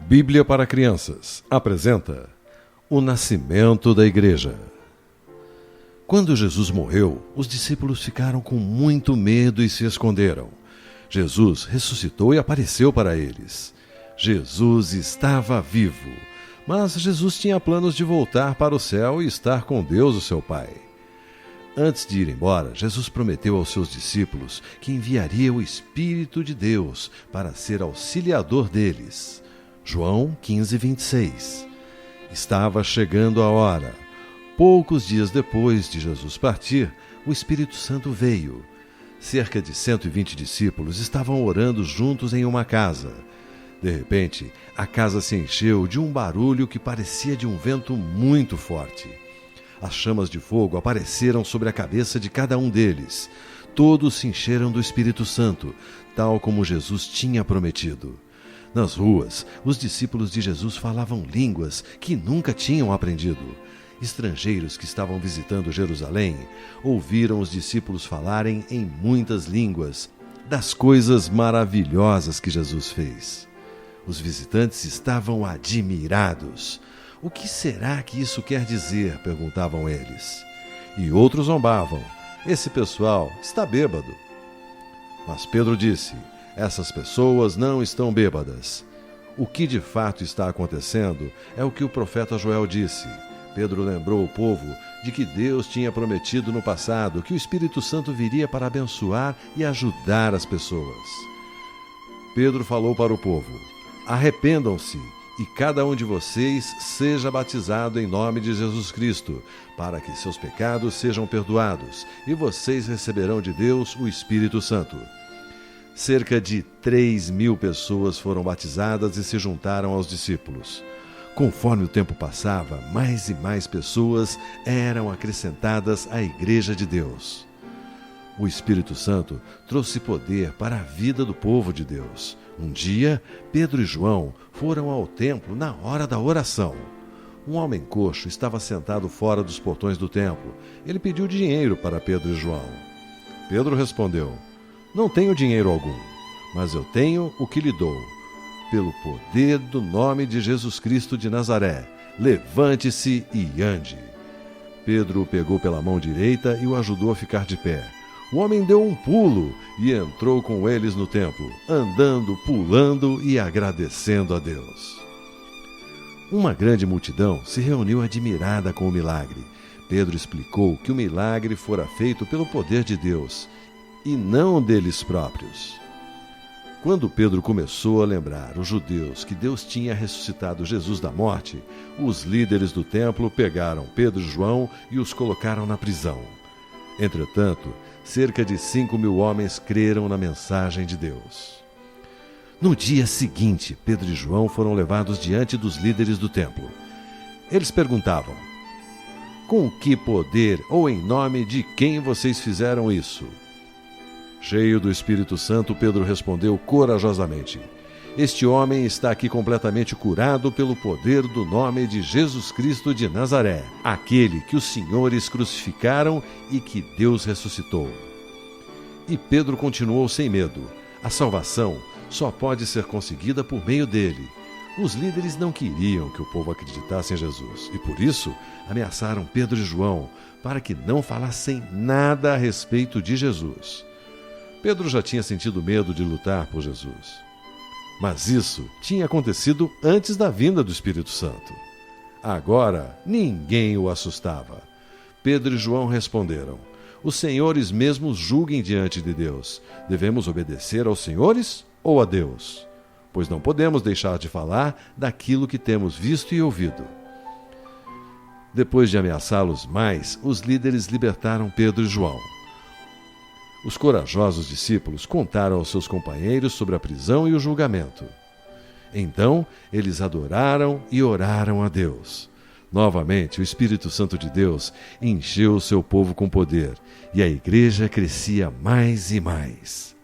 Bíblia para Crianças apresenta O Nascimento da Igreja. Quando Jesus morreu, os discípulos ficaram com muito medo e se esconderam. Jesus ressuscitou e apareceu para eles. Jesus estava vivo, mas Jesus tinha planos de voltar para o céu e estar com Deus, o seu Pai. Antes de ir embora, Jesus prometeu aos seus discípulos que enviaria o Espírito de Deus para ser auxiliador deles. João 15:26. Estava chegando a hora. Poucos dias depois de Jesus partir, o Espírito Santo veio. Cerca de 120 discípulos estavam orando juntos em uma casa. De repente, a casa se encheu de um barulho que parecia de um vento muito forte. As chamas de fogo apareceram sobre a cabeça de cada um deles. Todos se encheram do Espírito Santo, tal como Jesus tinha prometido. Nas ruas, os discípulos de Jesus falavam línguas que nunca tinham aprendido. Estrangeiros que estavam visitando Jerusalém ouviram os discípulos falarem em muitas línguas das coisas maravilhosas que Jesus fez. Os visitantes estavam admirados. O que será que isso quer dizer? Perguntavam eles. E outros zombavam. Esse pessoal está bêbado. Mas Pedro disse: essas pessoas não estão bêbadas. O que de fato está acontecendo é o que o profeta Joel disse. Pedro lembrou o povo de que Deus tinha prometido no passado que o Espírito Santo viria para abençoar e ajudar as pessoas. Pedro falou para o povo: arrependam-se e cada um de vocês seja batizado em nome de Jesus Cristo, para que seus pecados sejam perdoados, e vocês receberão de Deus o Espírito Santo. Cerca de 3.000 pessoas foram batizadas e se juntaram aos discípulos. Conforme o tempo passava, mais e mais pessoas eram acrescentadas à Igreja de Deus. O Espírito Santo trouxe poder para a vida do povo de Deus. Um dia, Pedro e João foram ao templo na hora da oração. Um homem coxo estava sentado fora dos portões do templo. Ele pediu dinheiro para Pedro e João. Pedro respondeu: não tenho dinheiro algum, mas eu tenho o que lhe dou. Pelo poder do nome de Jesus Cristo de Nazaré, levante-se e ande. Pedro o pegou pela mão direita e o ajudou a ficar de pé. O homem deu um pulo e entrou com eles no templo, andando, pulando e agradecendo a Deus. Uma grande multidão se reuniu admirada com o milagre. Pedro explicou que o milagre fora feito pelo poder de Deus e não deles próprios. Quando Pedro começou a lembrar os judeus que Deus tinha ressuscitado Jesus da morte, os líderes do templo pegaram Pedro e João e os colocaram na prisão. Entretanto, cerca de 5.000 homens creram na mensagem de Deus. No dia seguinte, Pedro e João foram levados diante dos líderes do templo. Eles perguntavam: com que poder ou em nome de quem vocês fizeram isso? Cheio do Espírito Santo, Pedro respondeu corajosamente: este homem está aqui completamente curado pelo poder do nome de Jesus Cristo de Nazaré, aquele que os senhores crucificaram e que Deus ressuscitou. E Pedro continuou sem medo: a salvação só pode ser conseguida por meio dele. Os líderes não queriam que o povo acreditasse em Jesus e, por isso, ameaçaram Pedro e João para que não falassem nada a respeito de Jesus. Pedro já tinha sentido medo de lutar por Jesus. Mas isso tinha acontecido antes da vinda do Espírito Santo. Agora, ninguém o assustava. Pedro e João responderam: os senhores mesmos julguem diante de Deus. Devemos obedecer aos senhores ou a Deus? Pois não podemos deixar de falar daquilo que temos visto e ouvido. Depois de ameaçá-los mais, os líderes libertaram Pedro e João. Os corajosos discípulos contaram aos seus companheiros sobre a prisão e o julgamento. Então, eles adoraram e oraram a Deus. Novamente, o Espírito Santo de Deus encheu o seu povo com poder, e a igreja crescia mais e mais.